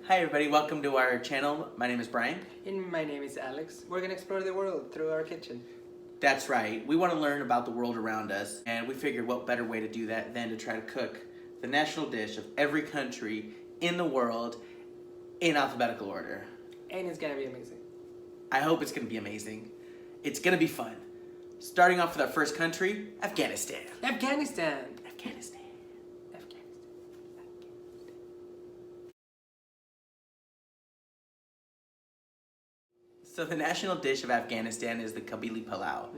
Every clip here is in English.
Hi everybody, welcome to our channel. My name is Brian. And my name is Alex. We're gonna explore the world through our kitchen. That's right. We want to learn about the world around us, and we figured what better way to do that than to try to cook the national dish of every country in the world in alphabetical order. And it's gonna be amazing. I hope it's going to be amazing. It's going to be fun. Starting off with our first country, Afghanistan. Afghanistan! Afghanistan. So the national dish of Afghanistan is the Quabili Pallow.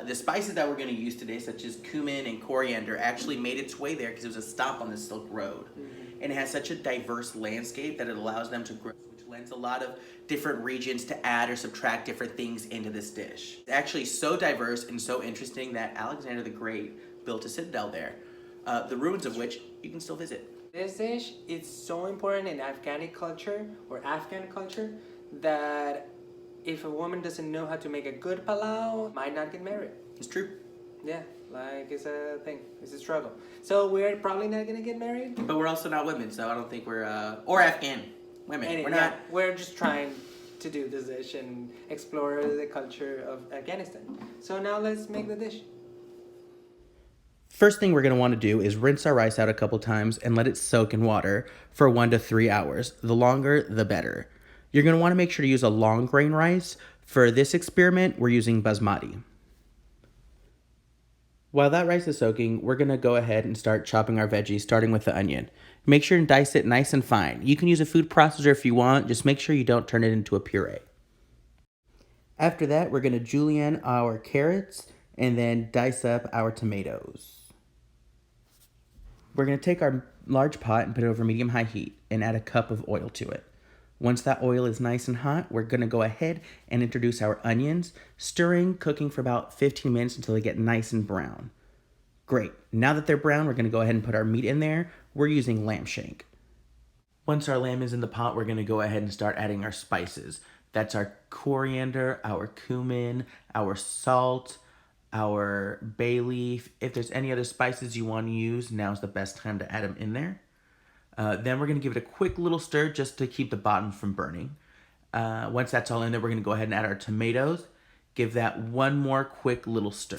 The spices that we're going to use today, such as cumin and coriander, actually made its way there because it was a stop on the Silk Road. And it has such a diverse landscape that it allows them to grow, which lends a lot of different regions to add or subtract different things into this dish. It's actually so diverse and so interesting that Alexander the Great built a citadel there, the ruins of which you can still visit. This dish is so important in Afghani culture or Afghan culture that if a woman doesn't know how to make a good palau, might not get married. It's true. Yeah, like it's a thing. It's a struggle. So we're probably not gonna get married. But we're also not women, so I don't think we're, or Afghan women. And we're not. We're just trying to do this dish and explore the culture of Afghanistan. So now let's make the dish. First thing we're going to want to do is rinse our rice out a couple times and let it soak in water for 1 to 3 hours. The longer, the better. You're going to want to make sure to use a long grain rice. For this experiment, we're using basmati. While that rice is soaking, we're going to go ahead and start chopping our veggies, starting with the onion. Make sure and dice it nice and fine. You can use a food processor if you want, just make sure you don't turn it into a puree. After that, we're going to julienne our carrots and then dice up our tomatoes. We're going to take our large pot and put it over medium-high heat and add a cup of oil to it. Once that oil is nice and hot, we're going to go ahead and introduce our onions, stirring, cooking for about 15 minutes until they get nice and brown. Great. Now that they're brown, we're going to go ahead and put our meat in there. We're using lamb shank. Once our lamb is in the pot, we're going to go ahead and start adding our spices. That's our coriander, our cumin, our salt, our bay leaf. If there's any other spices you want to use, now's the best time to add them in there. Then we're going to give it a quick little stir just to keep the bottom from burning. Once that's all in there, we're going to go ahead and add our tomatoes. Give that one more quick little stir.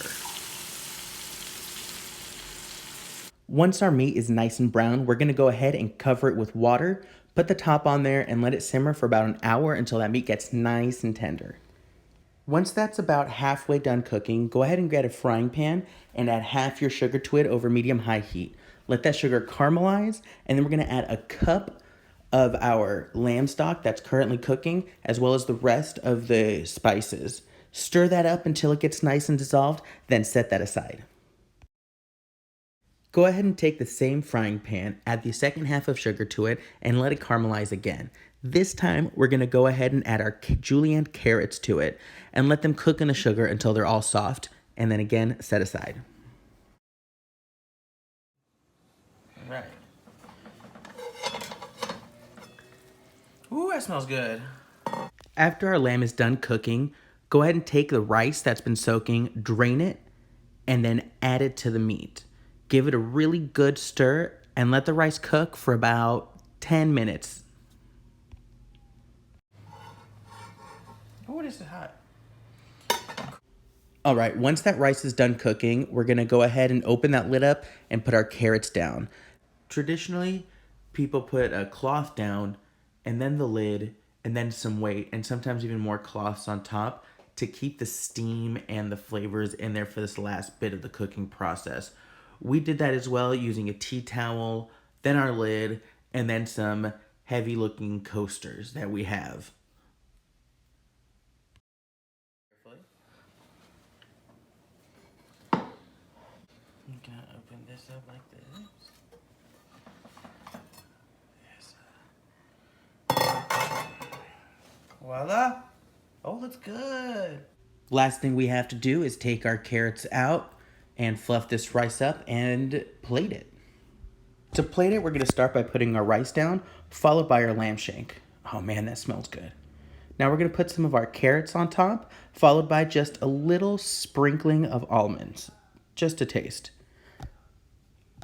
Once our meat is nice and brown, we're going to go ahead and cover it with water. Put the top on there and let it simmer for about an hour until that meat gets nice and tender. Once that's about halfway done cooking, go ahead and get a frying pan and add half your sugar to it over medium-high heat. Let that sugar caramelize, and then we're going to add a cup of our lamb stock that's currently cooking, as well as the rest of the spices. Stir that up until it gets nice and dissolved, then set that aside. Go ahead and take the same frying pan, add the second half of sugar to it, and let it caramelize again. This time, we're going to go ahead and add our julienne carrots to it, and let them cook in the sugar until they're all soft, and then again, set aside. Right. Ooh, that smells good. After our lamb is done cooking, go ahead and take the rice that's been soaking, drain it, and then add it to the meat. Give it a really good stir and let the rice cook for about 10 minutes. Oh, it is hot. All right, once that rice is done cooking, we're gonna go ahead and open that lid up and put our carrots down. Traditionally, people put a cloth down and then the lid and then some weight and sometimes even more cloths on top to keep the steam and the flavors in there for this last bit of the cooking process. We did that as well using a tea towel, then our lid, and then some heavy looking coasters that we have. I'm gonna open this up like this. Yes. Voila. Oh, looks good. Last thing we have to do is take our carrots out and fluff this rice up and plate it. To plate it, we're gonna start by putting our rice down, followed by our lamb shank. Oh man, that smells good. Now we're gonna put some of our carrots on top, followed by just a little sprinkling of almonds, just a taste.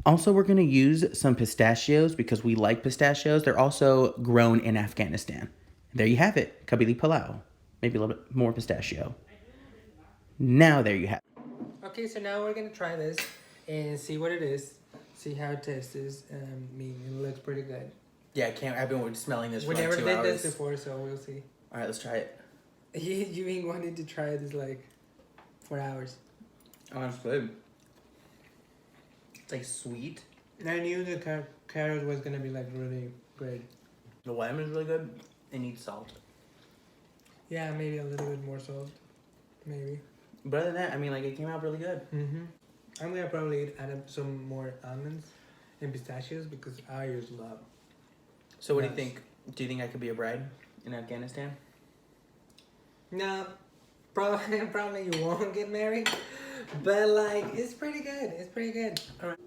Also, we're going to use some pistachios because we like pistachios. They're also grown in Afghanistan. There you have it, Quabili Pallow. Maybe a little bit more pistachio. Now there you have it. Okay, so now we're gonna try this and see what it is. See how it tastes. I mean, it looks pretty good. Yeah, I can't. I've been smelling this We for like never 2 did hours. this before, so we'll see. All right, let's try it. You been wanting to try this like for hours. Oh, that's good. It's like sweet. I knew the carrot was gonna be like really great. The lemon is really good. It needs salt. Yeah, maybe a little bit more salt. Maybe. But other than that, I mean, like, it came out really good. Mm-hmm. I'm gonna probably add up some more almonds and pistachios because I just love. So what do Nuts. you think? Do you think I could be a bride in Afghanistan? No, probably you won't get married, but like it's pretty good. It's pretty good. All right.